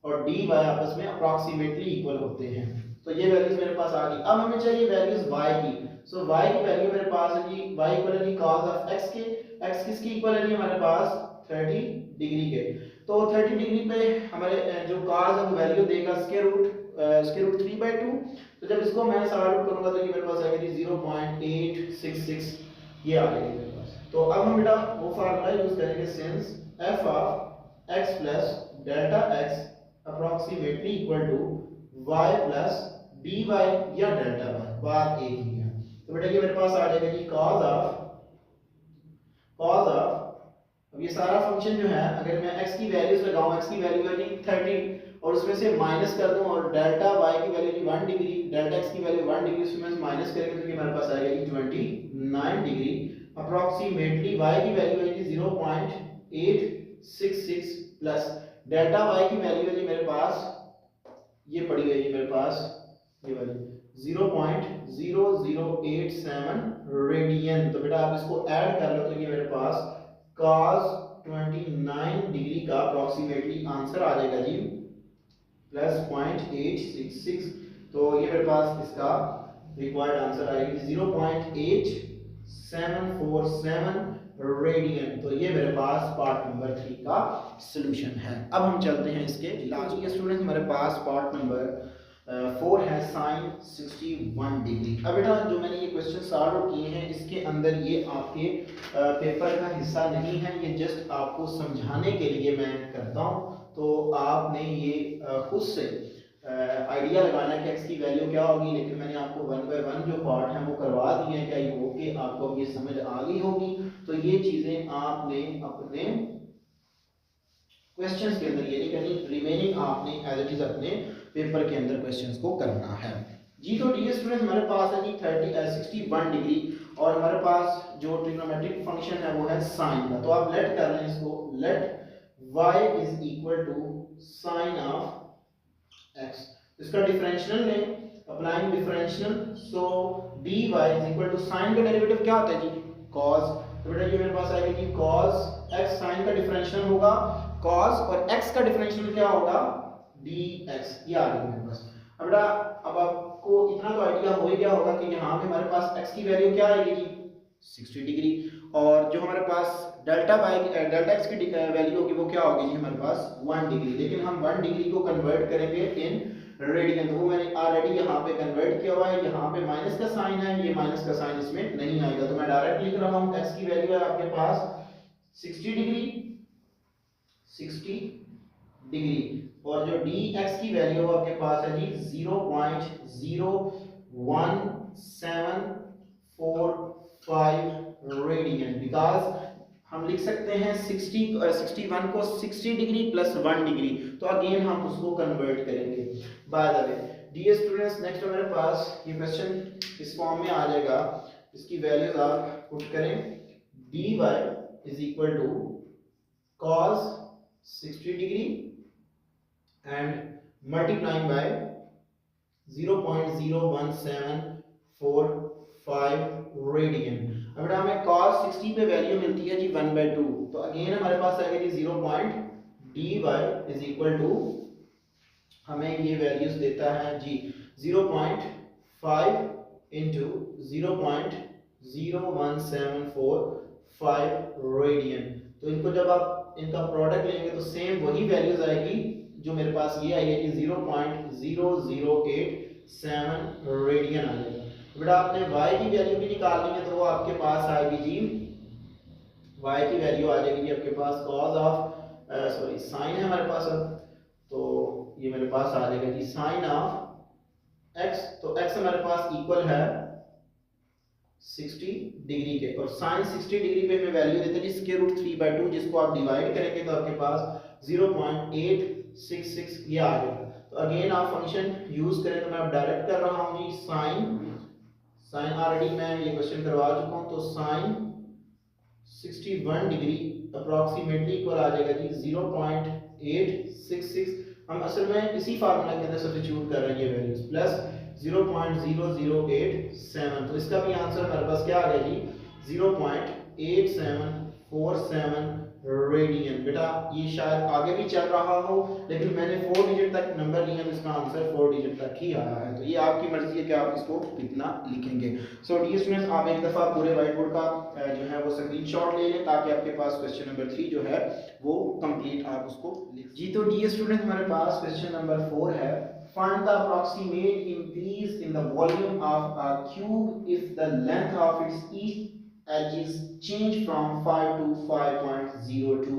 और dy आपस में अप्रॉक्सीमेटली इक्वल होते हैं, तो ये वैल्यूज मेरे पास आ गई। अब हमें चाहिए वैल्यूज y की, सो y की वैल्यू मेरे पास है जी y इक्वल है जी cos ऑफ x के, x किसकी इक्वल है जी हमारे पास 30 डिग्री के, तो 30 डिग्री पे हमारे जो cos है वो वैल्यू देगा स्क्वायर रूट 3/2, तो जब इसको मैं सॉल्व आउट करूंगा तो ये मेरे पास आएगा जी 0.866, ये आ जाएगी मेरे पास। तो अब हम बेटा वो फार्मूला यूज करेंगे, since f of x plus delta x approximately equal to y plus dy या डेल्टा y, बात एक ही है। तो बेटा ये मेरे पास आ जाएगा जी cos ऑफ, अब ये सारा फंक्शन जो है अगर मैं x की वैल्यूज लगाऊं, x की वैल्यू है जी 30 और उसमें से माइनस कर दूं, और डेल्टा y की वैल्यू जी 1 डिग्री, डेल्टा x की वैल्यू 1 डिग्री, उसमें से माइनस करेंगे तो ये मेरे पास आएगा जी 29 डिग्री, अप्रॉक्सीमेटली y की वैल्यू है जी 0.866 प्लस डेल्टा y की वैल्यू है जी मेरे पास ये पड़ी हुई है जी मेरे पास ये वाली 0.0087 रेडियन। तो बेटा आप इसको ऐड कर लो तो ये मेरे पास cos 29 डिग्री का अप्रॉक्सीमेटली आंसर आ जाएगा जी प्लस 0.866, तो ये मेरे पास इसका रिक्वायर्ड आंसर आएगा 0.8747 रेडियन। तो ये मेरे पास पार्ट नंबर 3 का सॉल्यूशन है। अब हम चलते हैं इसके लास्ट के स्टूडेंट, हमारे पास पार्ट नंबर 4 है साइन 61 डिग्री। अब बेटा जो मैंने ये क्वेश्चन सॉल्व किए हैं इसके अंदर ये आपके पेपर का हिस्सा नहीं है, ये जस्ट आपको समझाने के लिए मैं करता हूँ, तो आपने ये खुद से आइडिया लगाना है कि x की वैल्यू क्या होगी, लेकिन मैंने आपको 1 बाय 1 जो पार्ट है वो करवा दिए हैं, क्या ये होके आपको ये समझ आ गई होगी। तो ये चीजें आपने अपने क्वेश्चंस के अंदर, यानी कि रिमेनिंग आपने एज इट इज अपने पेपर के अंदर क्वेश्चंस को करना है जी। तो डियर स्टूडेंट्स हमारे पास है जी 61 डिग्री और हमारे पास जो ट्रिग्नोमेट्रिक फंक्शन है वो है साइन का, तो आप लेट कर लें इसको, let y is equal to sine of x, इसका डिफरेंशियल लें, applying differential, so dy is equal to sine का डेरिवेटिव क्या होता है जी cos, तो बेटा ये मेरे पास आएगा जी cos x, साइन का डिफरेंशियल होगा cos और x का डिफरेंशियल क्या होगा dx, ये आ गया मेरे पास। अब बेटा अब आपको इतना तो आइडिया हो ही गया होगा कि यहाँ पे हमारे पास x की वैल्यू क्या आएगी जी 60 डिग्री, और जो हमारे पास डेल्टा x की वैल्यू होगी वो क्या होगी जी हमारे पास 1 डिग्री, लेकिन हम 1 डिग्री को कन्वर्ट करेंगे इन रेडियन, तो वो मैंने ऑलरेडी यहाँ पे कन्वर्ट किया हुआ है, यहाँ पे माइनस का साइन है, ये माइनस का साइन इसमें नहीं आएगा, तो मैं डायरेक्ट लिख रहा हूँ x की वैल्यू है आपके पास 60 डिग्री और जो dx की वैल्यू आपके पास है जी 0.01745 रेडियन, बिकॉज हम लिख सकते हैं 61 को 60 डिग्री प्लस 1 डिग्री, तो अगेन हम उसको कन्वर्ट करेंगे। By the way dear students, next हमारे पास ये क्वेश्चन इस फॉर्म में आ जाएगा, इसकी वैल्यूज आप पुट करें, dy is equal to cos 60 degree and multiplying by 0.01745 radian. अब बेटा हमें cos 60 पे वैल्यू मिलती है जी 1/2, तो अगेन हमारे पास आएगा जी 0.dy इज इक्वल टू, हमें ये वैल्यूज देता है जी 0.5 इंटू 0.01745 रेडियन, तो इनको जब आप इनका प्रोडक्ट लेंगे तो सेम वही वैल्यूज आएगी जो मेरे पास ये आई है कि 0.0087 रेडियन आ जाएगा। तो बेटा आपने y की वैल्यू भी निकालनी है तो वो आपके पास आएगी जी, y की वैल्यू आ जाएगी जी आपके पास cos ऑफ सॉरी साइन है हमारे पास अब, तो ये मेरे पास आ जाएगा जी साइन ऑफ x, तो x हमारे पास इक्वल है 60 डिग्री के, और साइन 60 डिग्री पे हमें वैल्यू देते हैं जी स्क्वायर रूट 3/2, जिसको आप डिवाइड करेंगे तो आपके पास 0.866 ये आ जाएगा। तो अगेन आप फंक्शन यूज करें तो मैं अब डायरेक्ट कर रहा हूं जी साइन, साइन ऑलरेडी मैं ये क्वेश्चन करवा चुका हूं, तो साइन 61 डिग्री अप्रोक्सीमेटली इक्वल आ जाएगा जी 0.866। हम असल में इसी फार्मूला के अंदर सब्स्टिट्यूट कर रहे हैं ये वैल्यूज, प्लस 0.0087, तो इसका भी आंसर हमारे पास क्या आ गया जी 0.8747 रेडियन। बेटा ये शायद आगे भी चल रहा हो, लेकिन मैंने 4 डिजिट तक नंबर लिया तो इसका आंसर 4 डिजिट तक ही आया है, तो ये आपकी मर्जी है कि आप इसको कितना लिखेंगे। सो डियर स्टूडेंट्स, आप एक दफा पूरे व्हाइट बोर्ड का जो है वो स्क्रीनशॉट ले लें ताकि आपके पास क्वेश्चन नंबर 3 जो है वो कंप्लीट आप उसको लिख जी। तो डियर स्टूडेंट हमारे पास क्वेश्चन नंबर 4 है, find the approximate increase in the volume of a cube if the length of its each edges change from 5 to 5.02।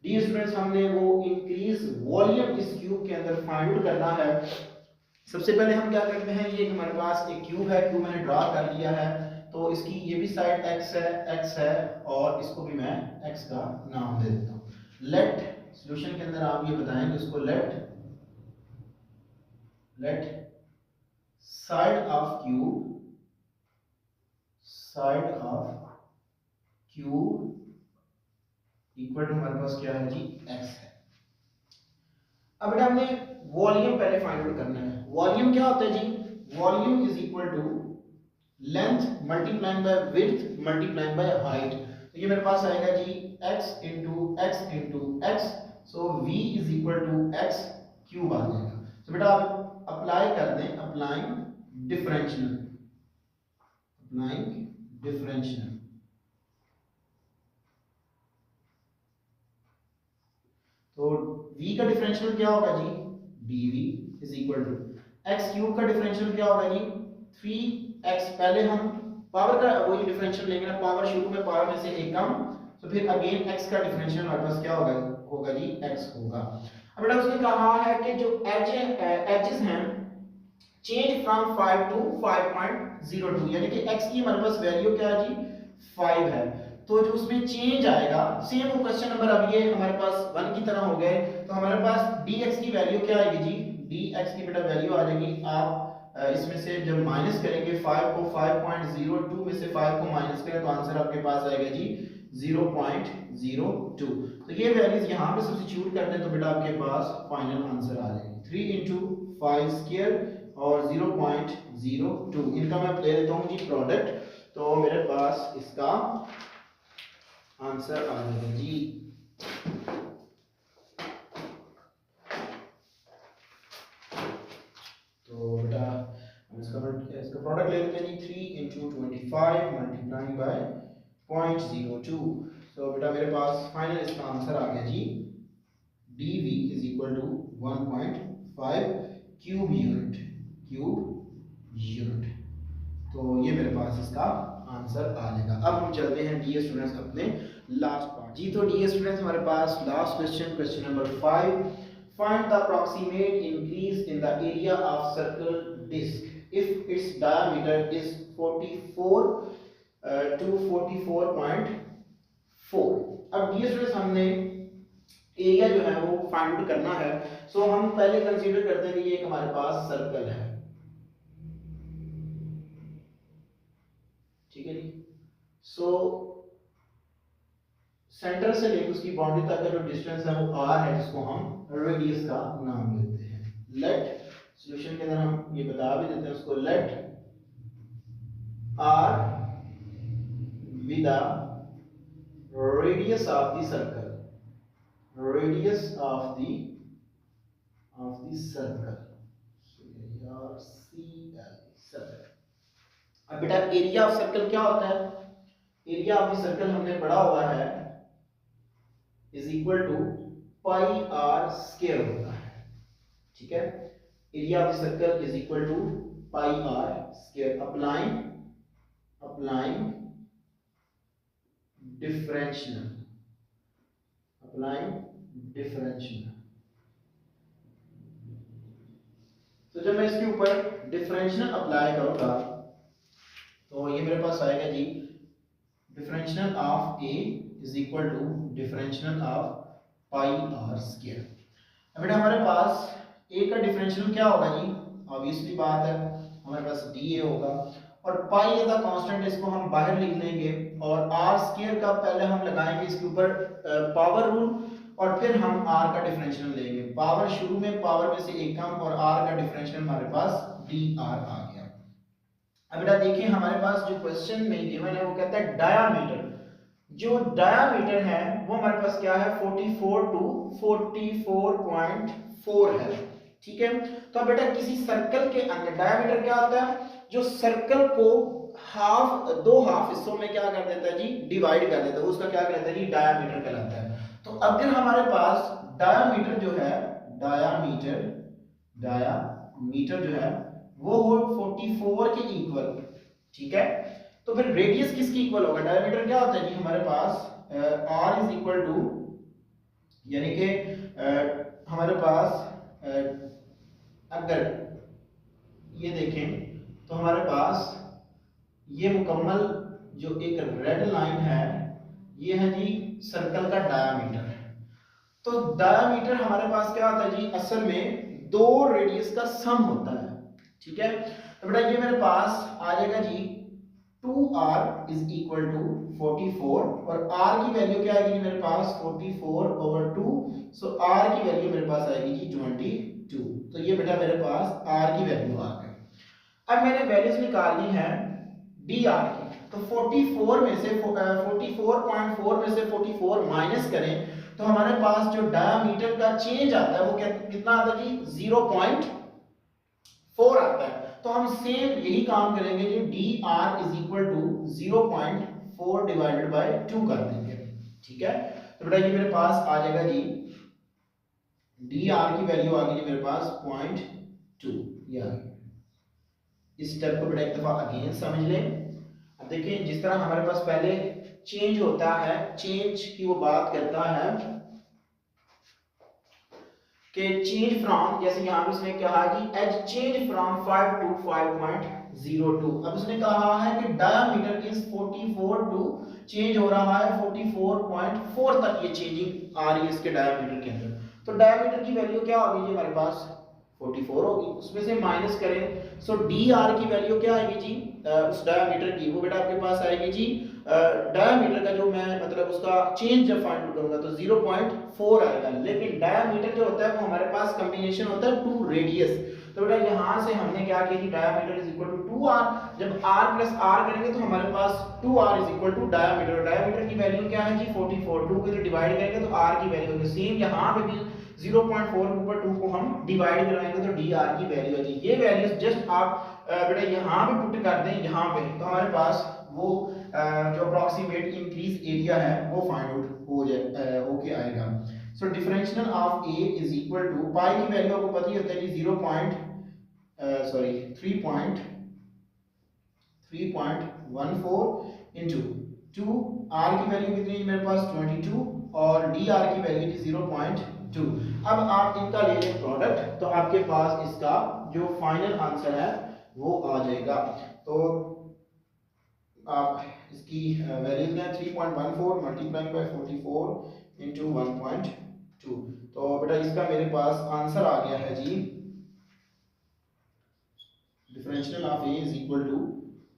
Dear students हमने वो इंक्रीज वॉल्यूम इस क्यूब के अंदर फाइंड आउट करना है। सबसे पहले हम क्या करते हैं, ये हमारे पास एक क्यूब है, क्यूब मैंने ड्रा कर लिया है, तो इसकी ये भी साइड x है और इसको भी मैं x का नाम दे देता हूं। लेट सॉल्यूशन के अंदर आप ये बताएंगे उसको let side of cube equal to हमारे पास क्या है जी x है। अब बेटा हमने वॉल्यूम पहले फाइंड आउट करना है। वॉल्यूम क्या होता है जी, volume is equal to length multiplied by width multiplied by height, तो ये मेरे पास आएगा जी x into x, so v is equal to x cube आ जाएगा। तो बेटा आप अप्लाई कर दें, अप्लाइंग डिफरेंशियल, तो v का डिफरेंशियल क्या होगा जी dv is equal to x cube का डिफरेंशियल क्या होगा जी 3x, पहले हम पावर का वही डिफरेंशियल लेंगे ना, पावर शुरू में पावर में से एक कम, तो फिर अगेन x का डिफरेंशियल हमारे पास क्या होगा जी x होगा। अब बेटा उसने कहा है कि जो एजेस हैं चेंज फ्रॉम 5 टू 5.02, यानी कि x की हमारे पास वैल्यू क्या है जी 5 है, तो जो उसमें चेंज आएगा सेम वो क्वेश्चन नंबर अब ये हमारे पास 1 की तरह हो गए, तो हमारे पास dx की वैल्यू क्या आएगी जी, dx की बेटा वैल्यू आ जाएगी, आप इसमें से जब माइनस करेंगे 5 को 5.02 में से 5 को माइनस करें तो आंसर आपके पास आएगा जी 0.02, तो ये वैल्यूज यहाँ पे सब्स्टिट्यूट कर दें तो बेटा आपके पास फाइनल आंसर आ जाएगी 3 into 5 स्क्वायर और 0.02, इनका मैं ले लेता हूँ जी प्रोडक्ट, तो मेरे पास इसका आंसर आ जाएगा जी तो बेटा हम इसका प्रोडक्ट ले लेते हैं जी 3 into 25 मल्टीप्लाइड बाय 0.02, तो बेटा मेरे पास फाइनल इसका आंसर आ गया जी dv is equal to 1.5 cube unit, तो ये मेरे पास इसका आंसर आ जाएगा। अब हम चलते हैं डियर स्टूडेंट्स अपने लास्ट पार्ट जी। तो डियर स्टूडेंट्स हमारे पास last question number 5, find the approximate increase in the area of circle disc if it's diameter is 44 to 44.4। अब डियर स्टूडेंट्स हमने एरिया जो है वो फाइंड आउट करना है, सो हम पहले कंसीडर करते हैं कि ये हमारे पास सर्कल है, ठीक है जी। सो सेंटर से लेकर उसकी बाउंड्री तक का जो डिस्टेंस है वो r है, जिसको हम रेडियस का नाम देते हैं। लेट सॉल्यूशन के अंदर हम ये बता भी देते हैं उसको, let r be the radius of the circle, circle. अब बेटा एरिया ऑफ सर्कल क्या होता है, एरिया ऑफ द सर्कल हमने पढ़ा हुआ है is equal to pi r square होता है, ठीक है। Area of the circle is equal to pi r square applying differential तो जब मैं इसके ऊपर डिफरेंशियल अप्लाई करूंगा तो ये मेरे पास आएगा जी differential of a is equal to differential of pi r square. अब बेटा हमारे पास ए का डिफरेंशियल क्या होगा जी, ऑब्वियसली बात है हमारे पास डी ए होगा और पाई एज अ कांस्टेंट इसको हम बाहर लिख लेंगे और आर स्क्वायर का पहले हम लगाएंगे इसके ऊपर पावर रूल और फिर हम आर का डिफरेंशियल लेंगे। पावर शुरू में पावर में से एक कम और आर का डिफरेंशियल हमारे पास डी आर आ गया। अब बेटा देखिए हमारे पास जो क्वेश्चन में गिवन है वो कहता है डायामीटर, जो डायामीटर है वो हमारे पास क्या है 44 टू 44.4 है, ठीक है। तो अब बेटा किसी सर्कल के अंदर डायामीटर क्या होता है, जो सर्कल को दो हाफ हिस्सों में क्या कर देता है जी, डिवाइड कर देता है, उसका क्या कहलाता है जी, डायामीटर कहलाता है। तो अगर हमारे पास डायामीटर जो है डायामीटर जो है वो हो 44 के इक्वल, ठीक है। तो फिर रेडियस किसकी इक्वल होगा, डायमीटर क्या होता है जी हमारे पास r इज इक्वल टू, यानी कि हमारे पास अगर ये देखें तो हमारे पास ये मुकम्मल जो एक रेड लाइन है ये है जी सर्कल का डायमीटर है। तो डायमीटर हमारे पास क्या होता है जी, असल में दो रेडियस का सम होता है, ठीक है। तो बेटा ये मेरे पास आ जाएगा जी 2r इज इक्वल टू 44 और r की वैल्यू क्या आएगी मेरे पास 44/2, सो r की वैल्यू मेरे पास आएगी जी 22। तो ये बेटा मेरे पास r की वैल्यू आ गई। अब मैंने वैल्यूज निकालनी है dr की, तो 44 में से 44.4 में से 44 माइनस करें तो हमारे पास जो डायमीटर का चेंज आता है वो कितना आता है जी 0.4 आता है। तो हम सेम यही काम करेंगे जी dr is equal to 0.4 divided by 2 कर देंगे, ठीक है। तो बेटा ये मेरे पास आ जाएगा जी dr की वैल्यू आ गई जी मेरे पास 0.2, ये आ गई। इस स्टेप को बेटा एक दफा अगेन समझ लें। अब देखिए जिस तरह हमारे पास पहले चेंज होता है, चेंज की वो बात करता है कि चेंज फ्रॉम, जैसे यहां पे उसने कहा कि एज चेंज फ्रॉम 5 टू 5.02। अब उसने कहा है कि डायमीटर इज 44 टू चेंज हो रहा है 44.4 तक ये चेंजिंग आ रही है इसके डायमीटर के अंदर। तो डायमीटर की वैल्यू क्या होगी जी हमारे पास 44 होगी, उसमें से माइनस करें सो dr की वैल्यू क्या आएगी जी उस डायमीटर की, वो बेटा आपके पास आएगी जी डायमीटर का जो मैं मतलब उसका चेंज जब फाइंड आउट करूंगा तो 0.4 आएगा। लेकिन डायमीटर जो होता है वो हमारे पास कॉम्बिनेशन होता है 2 रेडियस। तो बेटा यहां से हमने क्या किया कि diameter is equal to 2r, जब r प्लस r करेंगे तो हमारे पास 2r is equal to diameter, diameter की वैल्यू क्या है जी 44, 2 को डिवाइड करेंगे तो r की वैल्यू होगी सेम, यहां पे भी 0.4 के ऊपर 2 को हम डिवाइड कराएंगे तो dr की वैल्यू आएगी। ये वैल्यूज जस्ट आप बेटा यहां पे पुट कर दें यहां पे, तो हमारे पास वो जो अप्रोक्सीमेट इंक्रीज एरिया है वो फाइंड आउट हो जाए होके आएगा। So differential of a is equal to pi की वैल्यू आपको पता ही होता है जी 3.14 इनटू 2, r की वैल्यू कितनी है मेरे पास 22 और dr की वैल्यू थी 0.2। अब आप इनका ले लें प्रोडक्ट तो आपके पास इसका जो फाइनल आंसर है वो आ जाएगा। तो आप इसकी वैल्यू क्या है 3.14 मल्टीप्लाइंग बाय 44 इनटू 1.2। तो बेटा इसका मेरे पास आंसर आ गया है जी differential of a is equal to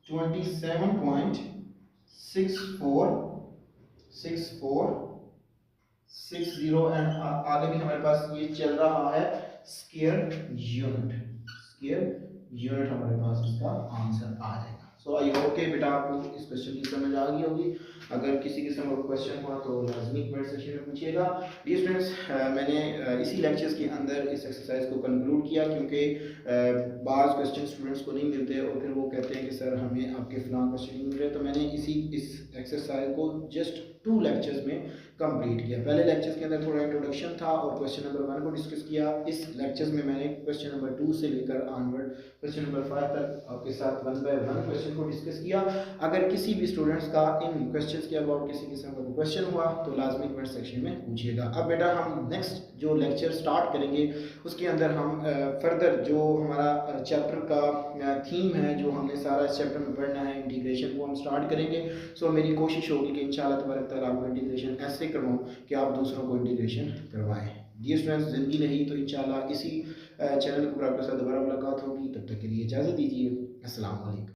27.6460 and आगे भी हमारे पास ये चल रहा है स्क्वायर यूनिट हमारे पास इसका आंसर आ जाएगा। सो आई होप के बेटा आपको इस क्वेश्चन की समझ आ गई होगी। अगर किसी किस्म का क्वेश्चन हुआ तो लाजमी कमेंट सेक्शन में पूछिएगा। डियर स्टूडेंट्स, मैंने इसी लेक्चर्स के अंदर इस एक्सरसाइज को कंक्लूड किया, क्योंकि बाज़ क्वेश्चन स्टूडेंट्स को नहीं मिलते और फिर वो कहते हैं कि सर हमें आपके फ़लाँ क्वेश्चन नहीं मिल रहे। तो मैंने इस एक्सरसाइज को जस्ट 2 लेक्चर्स में कंप्लीट किया। पहले लेक्चर्स के अंदर थोड़ा इंट्रोडक्शन था और क्वेश्चन नंबर 1 को डिस्कस किया। इस लेक्चर्स में मैंने क्वेश्चन नंबर 2 से लेकर ऑनवर्ड क्वेश्चन नंबर 5 तक आपके साथ 1 बाय 1 क्वेश्चन को डिस्कस किया। अगर किसी भी स्टूडेंट्स का इन क्वेश्चंस के अबाउट किसी किस्म का क्वेश्चन हुआ तो लाजमी कमेंट सेक्शन में पूछिएगा। अब बेटा हम नेक्स्ट जो लेक्चर स्टार्ट करेंगे उसके अंदर हम फर्दर जो हमारा चैप्टर का थीम है, जो हमने सारा इस चैप्टर में पढ़ना है, इंटीग्रेशन को हम स्टार्ट करेंगे। सो मेरी कोशिश होगी कि इंशाल्लाह तबारक तआला आपको इंटीग्रेशन ऐसे करवाऊँ कि आप दूसरों को इंटीग्रेशन करवाएं। डियर स्टूडेंट्स, ज़िंदगी रही तो इंशाल्लाह इसी चैनल के ऊपर आपके साथ दोबारा मुलाकात होगी। तब तक के लिए इजाज़त दीजिए। अस्सलाम वालेकुम।